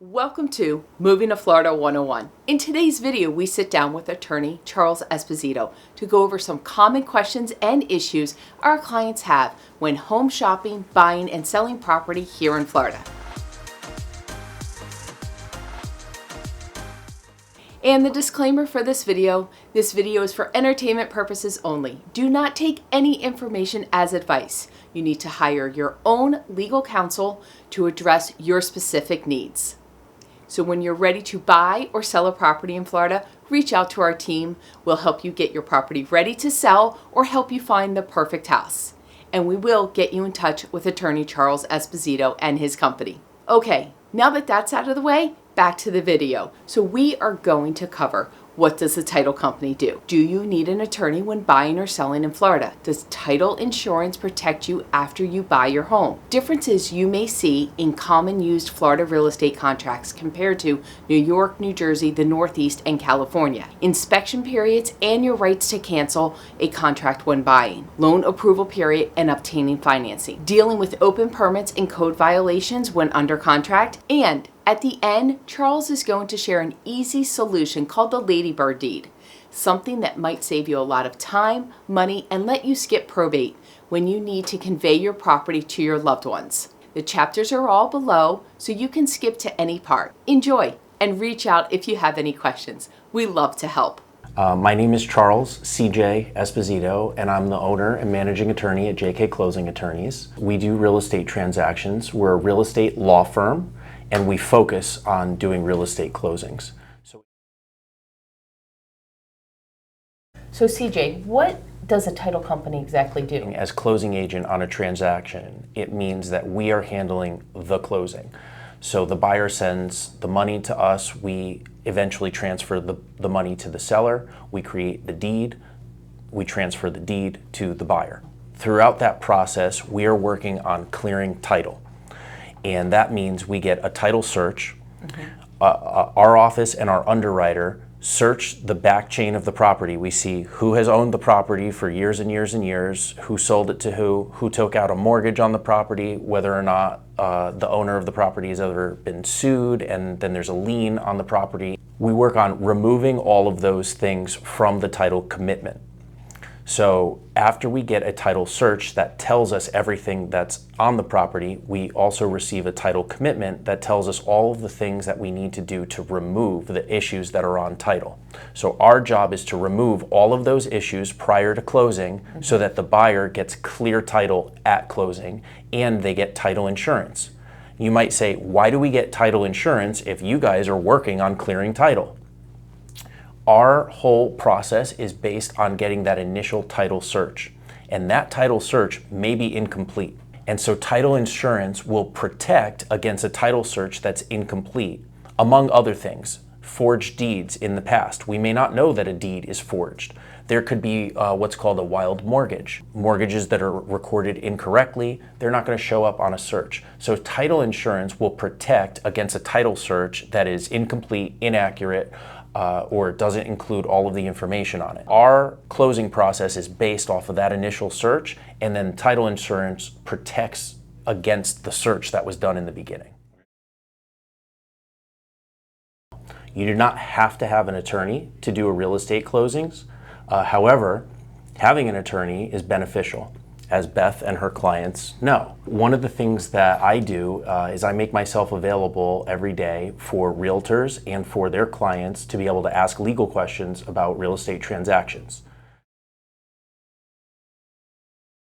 Welcome to Moving to Florida 101. In today's video, we sit down with attorney Charles Esposito to go over some common questions and issues our clients have when home shopping, buying, and selling property here in Florida. And the disclaimer for this video is for entertainment purposes only. Do not take any information as advice. You need to hire your own legal counsel to address your specific needs. So when you're ready to buy or sell a property in Florida, reach out to our team. We'll help you get your property ready to sell or help you find the perfect house. And we will get you in touch with attorney Charles Esposito and his company. Okay, now that that's out of the way, back to the video. So we are going to cover, what does the title company do? Do you need an attorney when buying or selling in Florida? Does title insurance protect you after you buy your home? Differences you may see in common used Florida real estate contracts compared to New York, New Jersey, the Northeast, and California. Inspection periods and your rights to cancel a contract when buying. Loan approval period and obtaining financing. Dealing with open permits and code violations when under contract. And at the end, Charles is going to share an easy solution called the Ladybird Deed, something that might save you a lot of time, money, and let you skip probate when you need to convey your property to your loved ones. The chapters are all below, so you can skip to any part. Enjoy, and reach out if you have any questions. We love to help. My name is Charles C.J. Esposito, and I'm the owner and managing attorney at J.K. Closing Attorneys. We do real estate transactions. We're a real estate law firm, and we focus on doing real estate closings. So CJ, what does a title company exactly do? As closing agent on a transaction, it means that we are handling the closing. So the buyer sends the money to us, we eventually transfer the money to the seller, we create the deed, we transfer the deed to the buyer. Throughout that process, we are working on clearing title. And that means we get a title search. Our office and our underwriter search the back chain of the property. We see who has owned the property for years and years and years, who sold it to who took out a mortgage on the property, whether or not the owner of the property has ever been sued, and then there's a lien on the property. We work on removing all of those things from the title commitment. So after we get a title search that tells us everything that's on the property, we also receive a title commitment that tells us all of the things that we need to do to remove the issues that are on title. So our job is to remove all of those issues prior to closing so that the buyer gets clear title at closing and they get title insurance. You might say, why do we get title insurance if you guys are working on clearing title? Our whole process is based on getting that initial title search, and that title search may be incomplete. And so title insurance will protect against a title search that's incomplete, among other things. Forged deeds in the past. We may not know that a deed is forged. There could be what's called a wild mortgage. Mortgages that are recorded incorrectly, they're not going to show up on a search. So title insurance will protect against a title search that is incomplete, inaccurate, or doesn't include all of the information on it. Our closing process is based off of that initial search, and then title insurance protects against the search that was done in the beginning. You do not have to have an attorney to do a real estate closings. However, having an attorney is beneficial, as Beth and her clients know. One of the things that I do is I make myself available every day for realtors and for their clients to be able to ask legal questions about real estate transactions.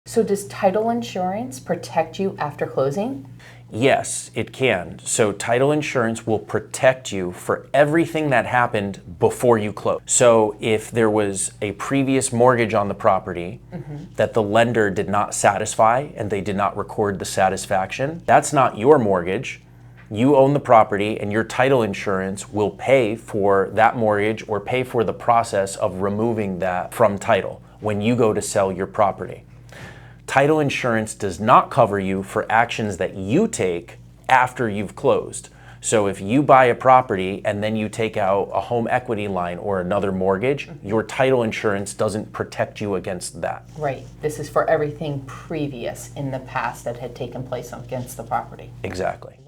So does title insurance protect you after closing? Yes, it can. So title insurance will protect you for everything that happened before you close. So if there was a previous mortgage on the property that the lender did not satisfy and they did not record the satisfaction, that's not your mortgage. You own the property, and your title insurance will pay for that mortgage or pay for the process of removing that from title when you go to sell your property. Title insurance does not cover you for actions that you take after you've closed. So if you buy a property and then you take out a home equity line or another mortgage, your title insurance doesn't protect you against that. Right. This is for everything previous in the past that had taken place against the property. Exactly.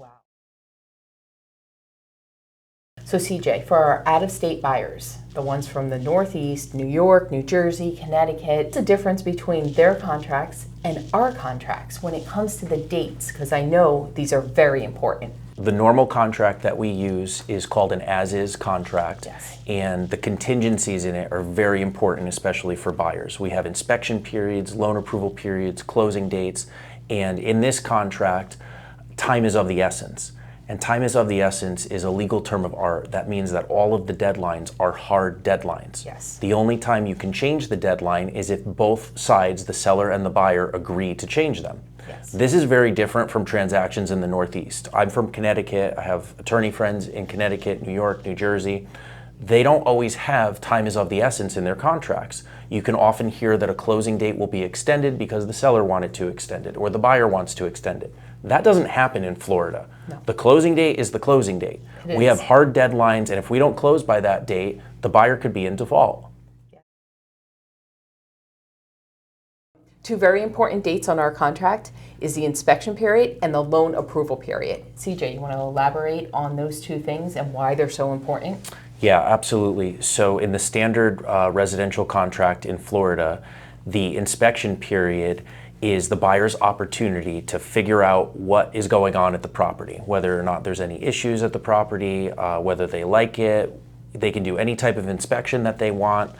So CJ, for our out-of-state buyers, the ones from the Northeast, New York, New Jersey, Connecticut, what's the difference between their contracts and our contracts when it comes to the dates? Because I know these are very important. The normal contract that we use is called an as-is contract, Yes. and the contingencies in it are very important, especially for buyers. We have inspection periods, loan approval periods, closing dates, and in this contract, time is of the essence. And time is of the essence is a legal term of art. That means that all of the deadlines are hard deadlines. Yes. The only time you can change the deadline is if both sides, the seller and the buyer, agree to change them. Yes. This is very different from transactions in the Northeast. I'm from Connecticut. I have attorney friends in Connecticut, New York, New Jersey. They don't always have time is of the essence in their contracts. You can often hear that a closing date will be extended because the seller wanted to extend it or the buyer wants to extend it. That doesn't happen in Florida. No. The closing date is the closing date. We have hard deadlines, and if we don't close by that date, the buyer could be in default. Two very important dates on our contract is the inspection period and the loan approval period. CJ, you want to elaborate on those two things and why they're so important? Yeah, absolutely. So in the standard residential contract in Florida, the inspection period is the buyer's opportunity to figure out what is going on at the property, whether or not there's any issues at the property, whether they like it. They can do any type of inspection that they want,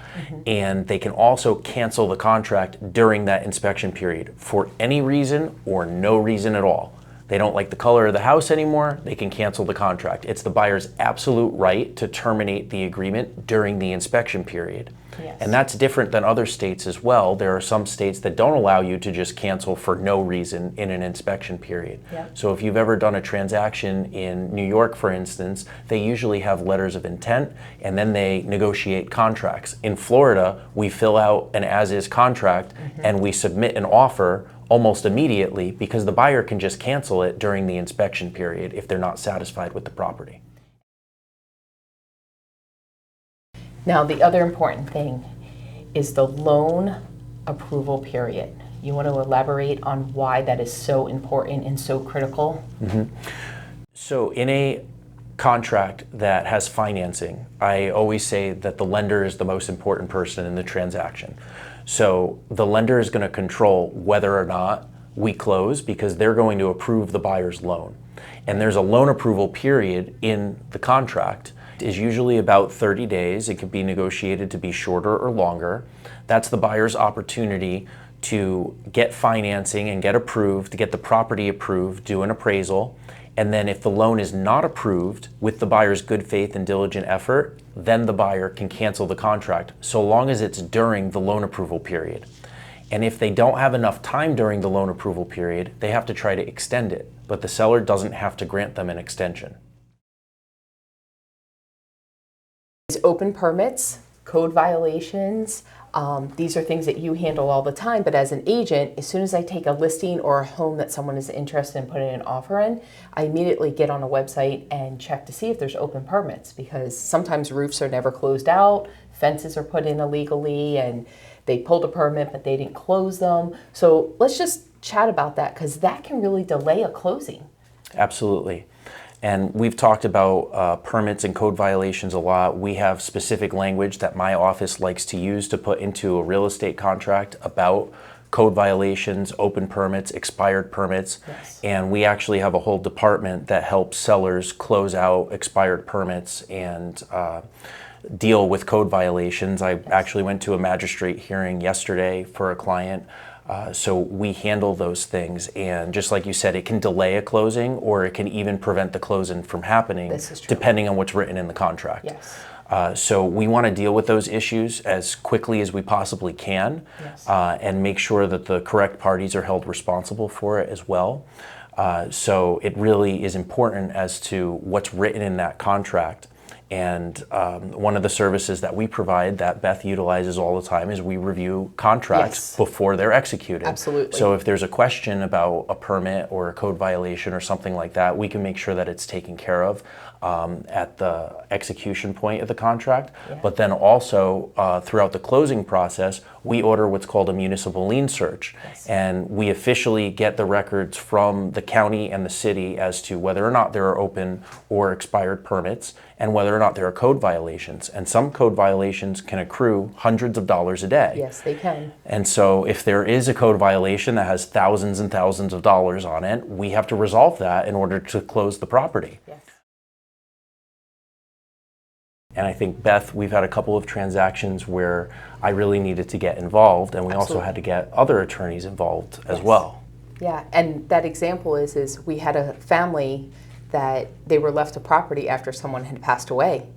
and they can also cancel the contract during that inspection period for any reason or no reason at all. They don't like the color of the house anymore, they can cancel the contract. It's the buyer's absolute right to terminate the agreement during the inspection period. Yes. And that's different than other states as well. There are some states that don't allow you to just cancel for no reason in an inspection period. Yep. So if you've ever done a transaction in New York, for instance, they usually have letters of intent and then they negotiate contracts. In Florida, we fill out an as-is contract and we submit an offer almost immediately because the buyer can just cancel it during the inspection period if they're not satisfied with the property. Now, the other important thing is the loan approval period. You want to elaborate on why that is so important and so critical? So in a contract that has financing, I always say that the lender is the most important person in the transaction. So the lender is going to control whether or not we close because they're going to approve the buyer's loan. And there's a loan approval period in the contract. It is usually about 30 days. It could be negotiated to be shorter or longer. That's the buyer's opportunity to get financing and get approved, to get the property approved, do an appraisal. And then if the loan is not approved with the buyer's good faith and diligent effort, then the buyer can cancel the contract so long as it's during the loan approval period. And if they don't have enough time during the loan approval period, they have to try to extend it, but the seller doesn't have to grant them an extension. Open permits, code violations, these are things that you handle all the time, but as an agent, as soon as I take a listing or a home that someone is interested in putting an offer in, I immediately get on a website and check to see if there's open permits because sometimes roofs are never closed out, fences are put in illegally, and they pulled a permit but they didn't close them. So let's just chat about that because that can really delay a closing. Absolutely. And we've talked about permits and code violations a lot. We have specific language that my office likes to use to put into a real estate contract about code violations, open permits, expired permits. Yes. And we actually have a whole department that helps sellers close out expired permits and deal with code violations. I actually went to a magistrate hearing yesterday for a client. So we handle those things, and just like you said, it can delay a closing or it can even prevent the closing from happening depending on what's written in the contract. Yes. So we want to deal with those issues as quickly as we possibly can. Yes. And make sure that the correct parties are held responsible for it as well. So it really is important as to what's written in that contract. And one of the services that we provide that Beth utilizes all the time is we review contracts before they're executed. Absolutely. So if there's a question about a permit or a code violation or something like that, we can make sure that it's taken care of at the execution point of the contract. Yeah. But then also throughout the closing process, we order what's called a municipal lien search. Yes. And we officially get the records from the county and the city as to whether or not there are open or expired permits and whether or not there are code violations. And some code violations can accrue hundreds of dollars a day. Yes, they can. And so if there is a code violation that has thousands and thousands of dollars on it, we have to resolve that in order to close the property. Yes. And I think, Beth, we've had a couple of transactions where I really needed to get involved, and we also had to get other attorneys involved as well. Yeah, and that example is we had a family that they were left a property after someone had passed away,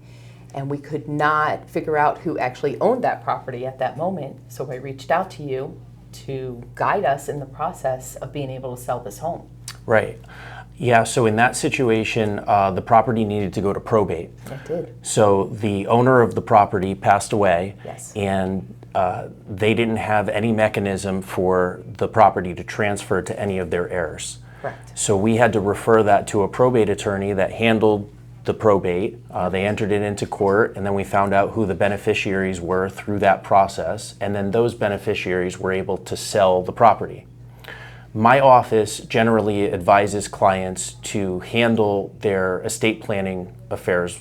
and we could not figure out who actually owned that property at that moment. So I reached out to you to guide us in the process of being able to sell this home. Right. Yeah, so in that situation, the property needed to go to probate. It did. So the owner of the property passed away, Yes. and they didn't have any mechanism for the property to transfer to any of their heirs. Correct. So we had to refer that to a probate attorney that handled the probate. They entered it into court, and then we found out who the beneficiaries were through that process, and then those beneficiaries were able to sell the property. My office generally advises clients to handle their estate planning affairs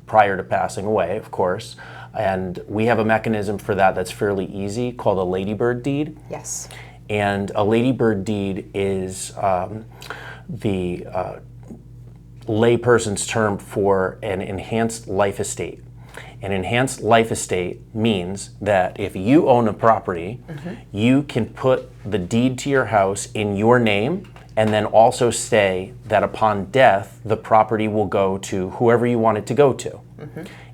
prior to passing away, of course, and we have a mechanism for that that's fairly easy called a ladybird deed. Yes. And a ladybird deed is the layperson's term for an enhanced life estate. An enhanced life estate means that if you own a property, you can put the deed to your house in your name, and then also say that upon death, the property will go to whoever you want it to go to.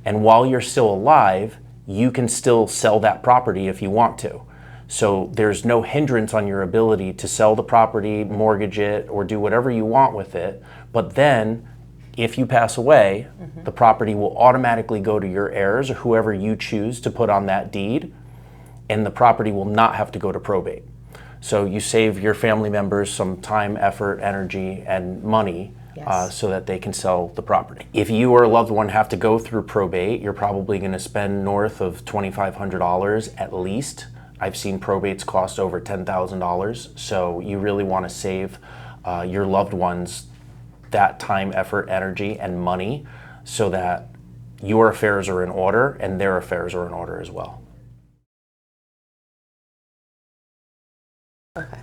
And while you're still alive, you can still sell that property if you want to. So there's no hindrance on your ability to sell the property, mortgage it, or do whatever you want with it. But then, if you pass away, the property will automatically go to your heirs or whoever you choose to put on that deed, and the property will not have to go to probate. So you save your family members some time, effort, energy, and money. Yes. So that they can sell the property. If you or a loved one have to go through probate, you're probably going to spend north of $2,500 at least. I've seen probates cost over $10,000, so you really want to save your loved ones that time, effort, energy, and money so that your affairs are in order and their affairs are in order as well. Okay.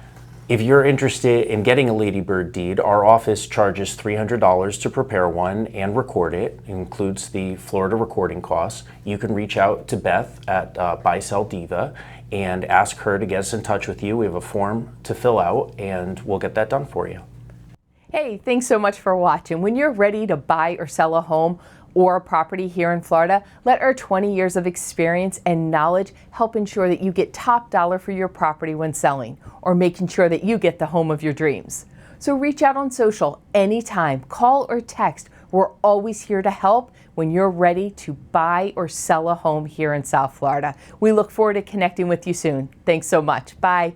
If you're interested in getting a ladybird deed, our office charges $300 to prepare one and record it. It includes the Florida recording costs. You can reach out to Beth at Buy Sell Diva and ask her to get us in touch with you. We have a form to fill out, and we'll get that done for you. Hey, thanks so much for watching. When you're ready to buy or sell a home or a property here in Florida, let our 20 years of experience and knowledge help ensure that you get top dollar for your property when selling, or making sure that you get the home of your dreams. So reach out on social anytime, call or text. We're always here to help when you're ready to buy or sell a home here in South Florida. We look forward to connecting with you soon. Thanks so much. Bye.